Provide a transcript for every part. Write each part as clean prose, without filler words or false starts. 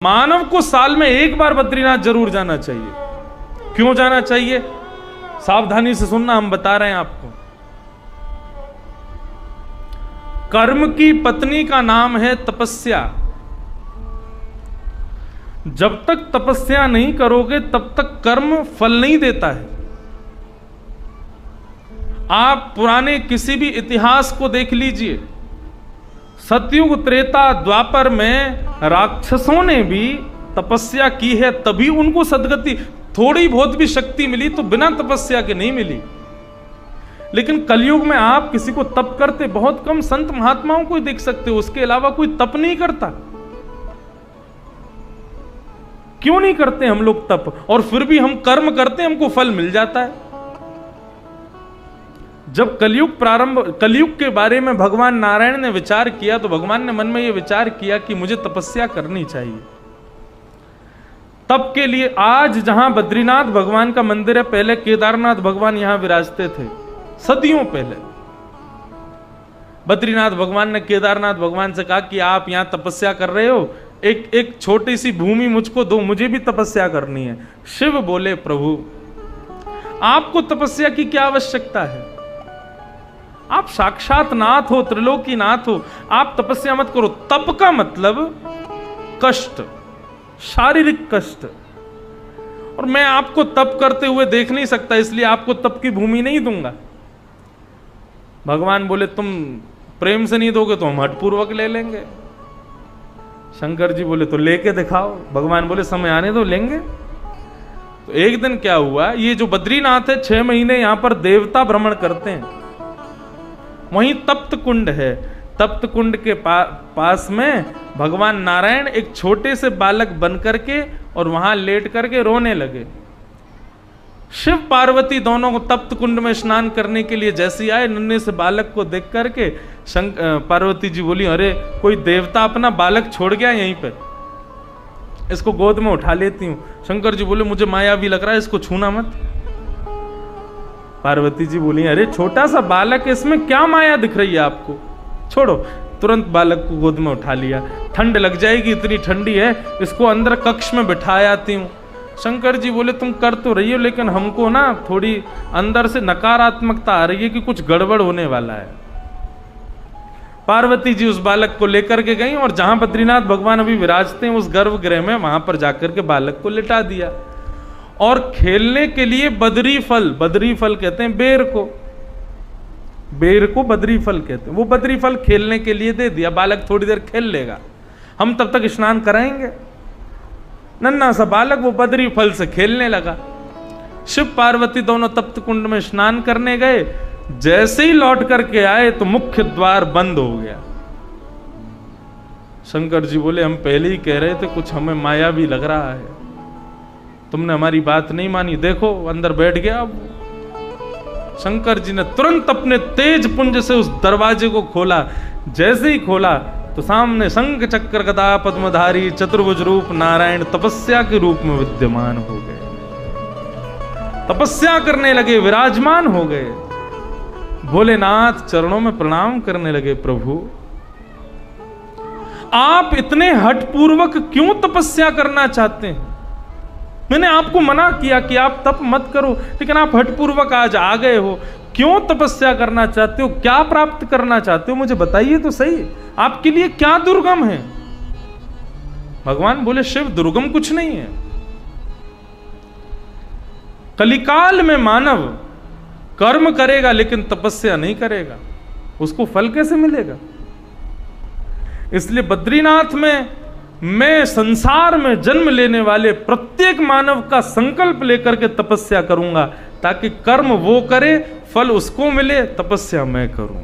मानव को साल में एक बार बद्रीनाथ जरूर जाना चाहिए। क्यों जाना चाहिए? सावधानी से सुनना, हम बता रहे हैं आपको। कर्म की पत्नी का नाम है तपस्या। जब तक तपस्या नहीं करोगे तब तक कर्म फल नहीं देता है। आप पुराने किसी भी इतिहास को देख लीजिए, सतयुग त्रेता द्वापर में राक्षसों ने भी तपस्या की है, तभी उनको सद्गति, थोड़ी बहुत भी शक्ति मिली तो बिना तपस्या के नहीं मिली। लेकिन कलयुग में आप किसी को तप करते बहुत कम, संत महात्माओं को ही देख सकते हो, उसके अलावा कोई तप नहीं करता। क्यों नहीं करते हम लोग तप? और फिर भी हम कर्म करते, हमको फल मिल जाता है। जब कलयुग के बारे में भगवान नारायण ने विचार किया तो भगवान ने मन में यह विचार किया कि मुझे तपस्या करनी चाहिए। तप के लिए आज जहां बद्रीनाथ भगवान का मंदिर है, पहले केदारनाथ भगवान यहां विराजते थे, सदियों पहले। बद्रीनाथ भगवान ने केदारनाथ भगवान से कहा कि आप यहां तपस्या कर रहे हो, एक छोटी सी भूमि मुझको दो, मुझे भी तपस्या करनी है। शिव बोले, प्रभु आपको तपस्या की क्या आवश्यकता है? आप साक्षात नाथ हो, त्रिलोकी नाथ हो, आप तपस्या मत करो। तप का मतलब कष्ट, शारीरिक कष्ट, और मैं आपको तप करते हुए देख नहीं सकता, इसलिए आपको तप की भूमि नहीं दूंगा। भगवान बोले, तुम प्रेम से नहीं दोगे तो हम हठपूर्वक ले लेंगे। शंकर जी बोले, तो लेके दिखाओ। भगवान बोले, समय आने दो, लेंगे। तो एक दिन क्या हुआ, ये जो बद्रीनाथ है 6 महीने यहां पर देवता भ्रमण करते हैं। वहीं तप्त कुंड है, तप्त कुंड के पास में भगवान नारायण एक छोटे से बालक बन करके और वहां लेट करके रोने लगे। शिव पार्वती दोनों को तप्त कुंड में स्नान करने के लिए जैसे आए, नन्हे से बालक को देख करके पार्वती जी बोली, अरे कोई देवता अपना बालक छोड़ गया यहीं पे, इसको गोद में उठा लेती हूं। शंकर जी बोले, मुझे माया भी लग रहा है, इसको छूना मत। पार्वती जी बोली, अरे छोटा सा बालक है, इसमें क्या माया दिख रही है आपको, छोड़ो। तुरंत बालक को गोद में उठा लिया। ठंड लग जाएगी, इतनी ठंडी है, इसको अंदर कक्ष में बिठा आती हूं। शंकर जी बोले, तुम कर तो रही हो, लेकिन हमको ना थोड़ी अंदर से नकारात्मकता आ रही है कि कुछ गड़बड़ होने वाला है। पार्वती जी उस बालक को लेकर के गई और जहां बद्रीनाथ भगवान अभी विराजते हैं उस गर्भगृह में, वहां पर जाकर के बालक को लिटा दिया। और खेलने के लिए बदरी फल कहते हैं बेर को बदरी फल कहते हैं, वो बदरी फल खेलने के लिए दे दिया। बालक थोड़ी देर खेल लेगा, हम तब तक स्नान कराएंगे। नन्हा सा बालक वो बदरी फल से खेलने लगा। शिव पार्वती दोनों तप्त कुंड में स्नान करने गए, जैसे ही लौट करके आए तो मुख्य द्वार बंद हो गया। शंकर जी बोले, हम पहले ही कह रहे थे, कुछ हमें माया भी लग रहा है, तुमने हमारी बात नहीं मानी, देखो अंदर बैठ गया। अब शंकर जी ने तुरंत अपने तेज पुंज से उस दरवाजे को खोला। जैसे ही खोला तो सामने शंख चक्र गदा पद्मधारी चतुर्भुज रूप नारायण तपस्या के रूप में विद्यमान हो गए, तपस्या करने लगे, विराजमान हो गए। भोलेनाथ चरणों में प्रणाम करने लगे, प्रभु आप इतने हठपूर्वक क्यों तपस्या करना चाहते हैं? मैंने आपको मना किया कि आप तप मत करो, लेकिन आप हठपूर्वक आज आ गए हो। क्यों तपस्या करना चाहते हो? क्या प्राप्त करना चाहते हो? मुझे बताइए तो सही, आपके लिए क्या दुर्गम है? भगवान बोले, शिव दुर्गम कुछ नहीं है। कलिकाल में मानव कर्म करेगा लेकिन तपस्या नहीं करेगा, उसको फल कैसे मिलेगा? इसलिए बद्रीनाथ में मैं संसार में जन्म लेने वाले प्रत्येक मानव का संकल्प लेकर के तपस्या करूंगा, ताकि कर्म वो करे, फल उसको मिले, तपस्या मैं करूं।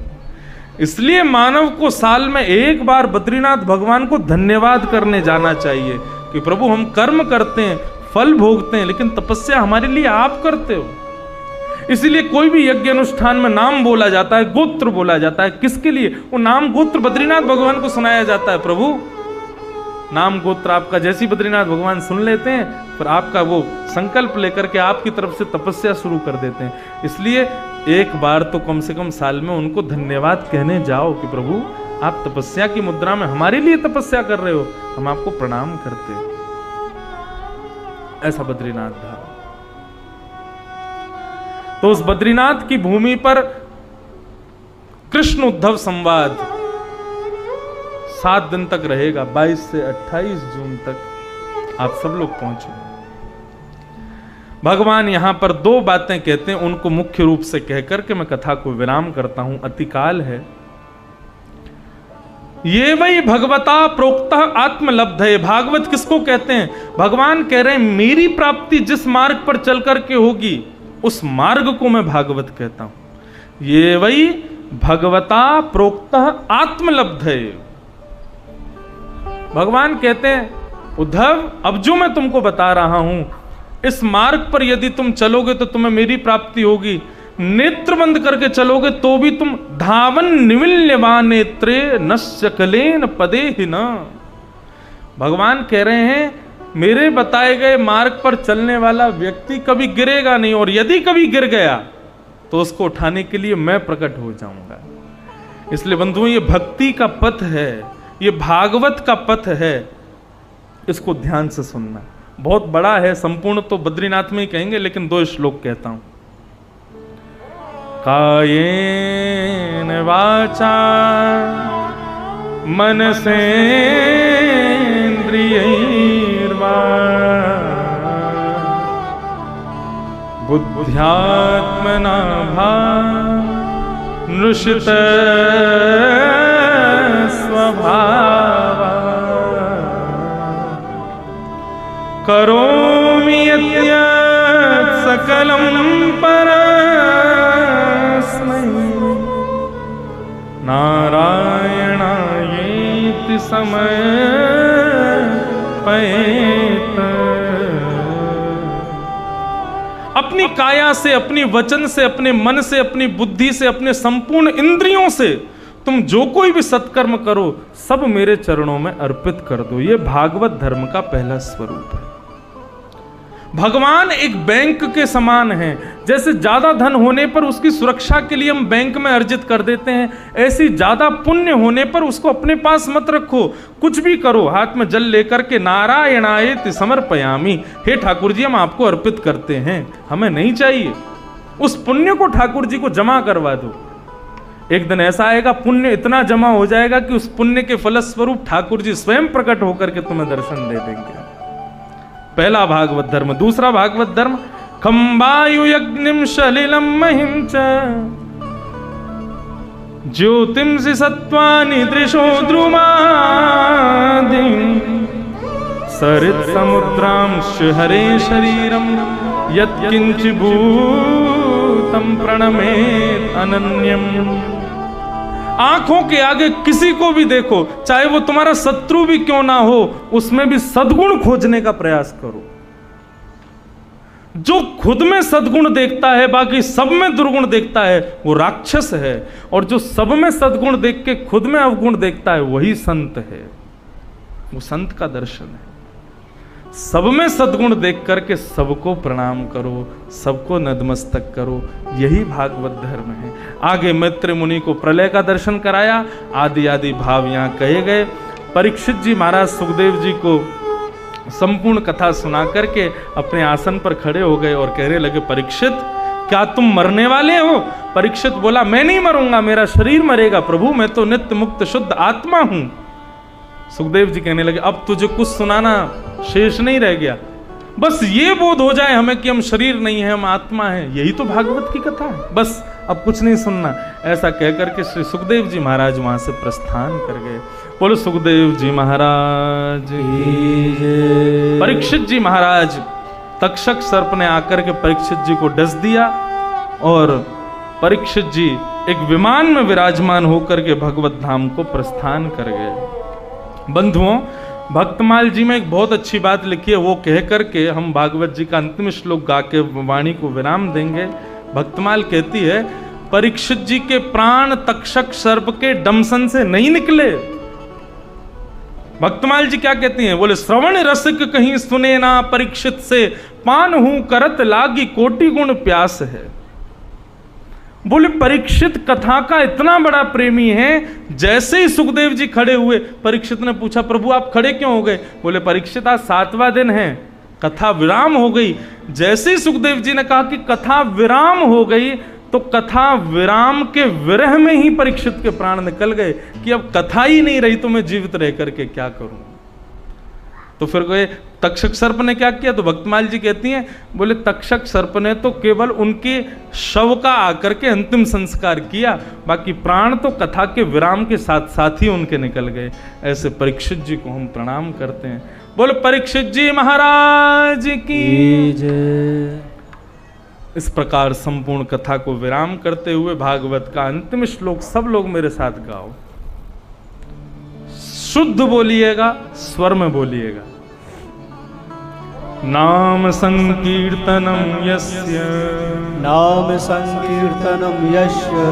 इसलिए मानव को साल में एक बार बद्रीनाथ भगवान को धन्यवाद करने जाना चाहिए कि प्रभु हम कर्म करते हैं, फल भोगते हैं, लेकिन तपस्या हमारे लिए आप करते हो। इसलिए कोई भी यज्ञ अनुष्ठान में नाम बोला जाता है, गोत्र बोला जाता है, किसके लिए? वो नाम गोत्र बद्रीनाथ भगवान को सुनाया जाता है। प्रभु नाम गोत्र आपका जैसी बद्रीनाथ भगवान सुन लेते हैं, फिर आपका वो संकल्प लेकर के आपकी तरफ से तपस्या शुरू कर देते हैं। इसलिए एक बार तो कम से कम साल में उनको धन्यवाद कहने जाओ कि प्रभु आप तपस्या की मुद्रा में हमारे लिए तपस्या कर रहे हो, हम आपको प्रणाम करते। ऐसा बद्रीनाथ धाम। तो उस बद्रीनाथ की भूमि पर कृष्ण उद्धव संवाद 7 दिन तक रहेगा। 22 से 28 जून तक आप सब लोग पहुंचे। भगवान यहां पर 2 बातें कहते हैं, उनको मुख्य रूप से कहकर के मैं कथा को विराम करता हूं, अतिकाल है। ये वही भगवता प्रोक्ता आत्मलब्ध है। भागवत किसको कहते हैं? भगवान कह रहे हैं मेरी प्राप्ति जिस मार्ग पर चल करके होगी उस मार्ग को मैं भागवत कहता हूं। ये वही भगवता प्रोक्ता आत्मलब्ध है। भगवान कहते हैं उद्धव, अब जो मैं तुमको बता रहा हूं इस मार्ग पर यदि तुम चलोगे तो तुम्हें मेरी प्राप्ति होगी। नेत्र बंद करके चलोगे तो भी तुम धावन निविल्यवा नेत्रे नश्य कलेन पदे ही न। भगवान कह रहे हैं मेरे बताए गए मार्ग पर चलने वाला व्यक्ति कभी गिरेगा नहीं, और यदि कभी गिर गया तो उसको उठाने के लिए मैं प्रकट हो जाऊंगा। इसलिए बंधुओं, ये भक्ति का पथ है, ये भागवत का पथ है, इसको ध्यान से सुनना। बहुत बड़ा है, संपूर्ण तो बद्रीनाथ में ही कहेंगे, लेकिन 2 श्लोक कहता हूं। कायेन वाचा मनसेन्द्रियैर्वा बुद्ध्यात्मना नृषित स्वभावा करोमि यत् सकलं परस्मै नारायणायेति समर्पयेत्। अपनी काया से, अपनी वचन से, अपने मन से, अपनी बुद्धि से, अपने संपूर्ण इंद्रियों से तुम जो कोई भी सत्कर्म करो सब मेरे चरणों में अर्पित कर दो। यह भागवत धर्म का पहला स्वरूप है। भगवान एक बैंक के समान है। जैसे ज्यादा धन होने पर उसकी सुरक्षा के लिए हम बैंक में अर्जित कर देते हैं, ऐसी ज्यादा पुण्य होने पर उसको अपने पास मत रखो। कुछ भी करो, हाथ में जल लेकर के नारायणायेति समर्पयामि, हे ठाकुर जी हम आपको अर्पित करते हैं, हमें नहीं चाहिए। उस पुण्य को ठाकुर जी को जमा करवा दो। एक दिन ऐसा आएगा, पुण्य इतना जमा हो जाएगा कि उस पुण्य के फलस्वरूप ठाकुर जी स्वयं प्रकट होकर के तुम्हें दर्शन दे देंगे। पहला भागवत धर्म। दूसरा भागवत धर्म, खम्बायु यज्ञिम सलिलम महिम च ज्योतिंसि सत्वानि दृशो द्रुमादि सरित समुद्रांश हरे शरीरम यत्किंच भूतम प्रणमेत अनन्यम। आंखों के आगे किसी को भी देखो, चाहे वो तुम्हारा शत्रु भी क्यों ना हो, उसमें भी सद्गुण खोजने का प्रयास करो। जो खुद में सद्गुण देखता है बाकी सब में दुर्गुण देखता है वो राक्षस है, और जो सब में सद्गुण देख के खुद में अवगुण देखता है वही संत है। वो संत का दर्शन है। सब में सद्गुण देख करके सबको प्रणाम करो, सबको नतमस्तक करो, यही भागवत धर्म है। आगे मैत्र मुनि को प्रलय का दर्शन कराया, आदि आदि भाव यहाँ कहे गए। परीक्षित जी महाराज सुखदेव जी को संपूर्ण कथा सुना करके अपने आसन पर खड़े हो गए और कहने लगे, परीक्षित क्या तुम मरने वाले हो? परीक्षित बोला, मैं नहीं मरूंगा, मेरा शरीर मरेगा प्रभु, मैं तो नित्य मुक्त शुद्ध आत्मा हूं। सुखदेव जी कहने लगे, अब तुझे कुछ सुनाना शेष नहीं रह गया, बस ये बोध हो जाए हमें कि हम शरीर नहीं है, हम आत्मा है, यही तो भागवत की कथा है, बस अब कुछ नहीं सुनना। ऐसा कहकर के श्री सुखदेव जी महाराज वहां से प्रस्थान कर गए। बोलो सुखदेव जी महाराज। परीक्षित जी महाराज, तक्षक सर्प ने आकर के परीक्षित जी को डस दिया और परीक्षित जी एक विमान में विराजमान होकर के भगवत धाम को प्रस्थान कर गए। बंधुओं, भक्तमाल जी में एक बहुत अच्छी बात लिखी है, वो कह करके हम भागवत जी का अंतिम श्लोक गा के वाणी को विराम देंगे। भक्तमाल कहती है, परीक्षित जी के प्राण तक्षक सर्प के डमसन से नहीं निकले। भक्तमाल जी क्या कहती हैं? बोले, श्रवण रसिक कहीं सुने ना परीक्षित से, पान हूं करत लागी कोटि गुण प्यास है। बोले परीक्षित कथा का इतना बड़ा प्रेमी है, जैसे ही सुखदेव जी खड़े हुए, परीक्षित ने पूछा प्रभु आप खड़े क्यों हो गए? बोले परीक्षित आज 7वां दिन है, कथा विराम हो गई। जैसे ही सुखदेव जी ने कहा कि कथा विराम हो गई, तो कथा विराम के विरह में ही परीक्षित के प्राण निकल गए कि अब कथा ही नहीं रही तो मैं जीवित रह करके क्या करूं। तो फिर कोई तक्षक सर्प ने क्या किया? तो भक्तमाल जी कहती हैं, बोले तक्षक सर्प ने तो केवल उनके शव का आकर के अंतिम संस्कार किया, बाकी प्राण तो कथा के विराम के साथ साथ ही उनके निकल गए। ऐसे परीक्षित जी को हम प्रणाम करते हैं। बोले परीक्षित जी महाराज की जय। इस प्रकार संपूर्ण कथा को विराम करते हुए भागवत का अंतिम श्लोक सब लोग मेरे साथ गाओ। शुद्ध बोलिएगा, स्वर में बोलिएगा। नाम संकीर्तनम यस्य, नाम संकीर्तनम यस्य,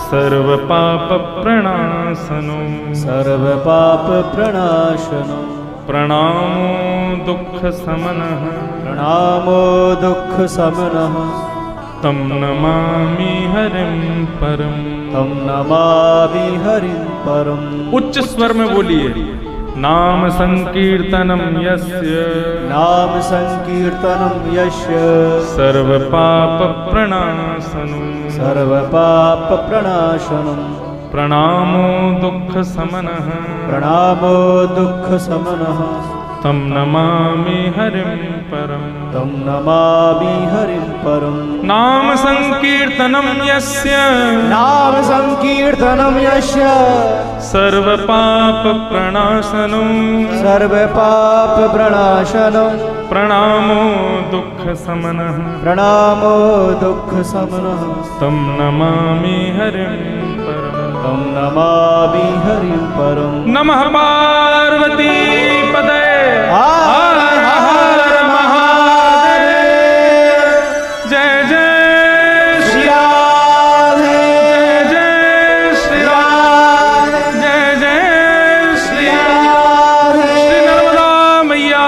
सर्व पाप प्रणाशनो, सर्व पाप प्रणाशनो, प्रणामो दुख समनः, प्रणामो दुख समनः, तम नमामि हरिं परम, तम नमामि हरिं परम। उच्च स्वर में बोलिए। नाम संकीर्तनम यस्य, नाम संकीर्तनम यस्य, सर्व पाप प्रणाशनो, सर्व पाप प्रणाशनम, प्रणामो दुख समनः, प्रणामो दुख समनः, तम नमामि हरिं परम, तम नमामि हरिं परम। नाम संकीर्तनम यस्य, नाम संकीर्तनम यस्य, सर्व पाप प्रणाशनो, सर्व पाप प्रणाशनो, प्रणामो दुख समनः, प्रणामो दुख समनः, तम नमामि हरिं परम, तम नमामि हरिं परम। नमः पार्वती पदे हर हर महादेव। जय जय श्री राधे, जय जय श्री राधे, जय जय श्री राधे। श्री नर्मदा मैया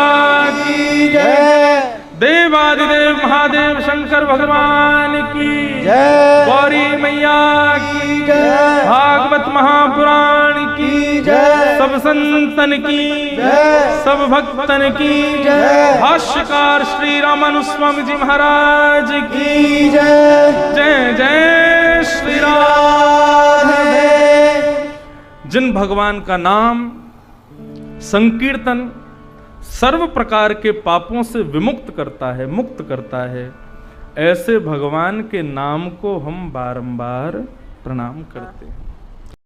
की जय, देवादिदेव महादेव शंकर भगवान की जय, गौरी मैया की जय, भागवत महापुराण की जय, सब संतन की जय, सब भक्तन की जय, भाष्यकार श्री रामानुस्वामी जी महाराज की जय, जय जय श्री राधे। जिन भगवान का नाम संकीर्तन सर्व प्रकार के पापों से विमुक्त करता है, मुक्त करता है, ऐसे भगवान के नाम को हम बारंबार प्रणाम करते हैं।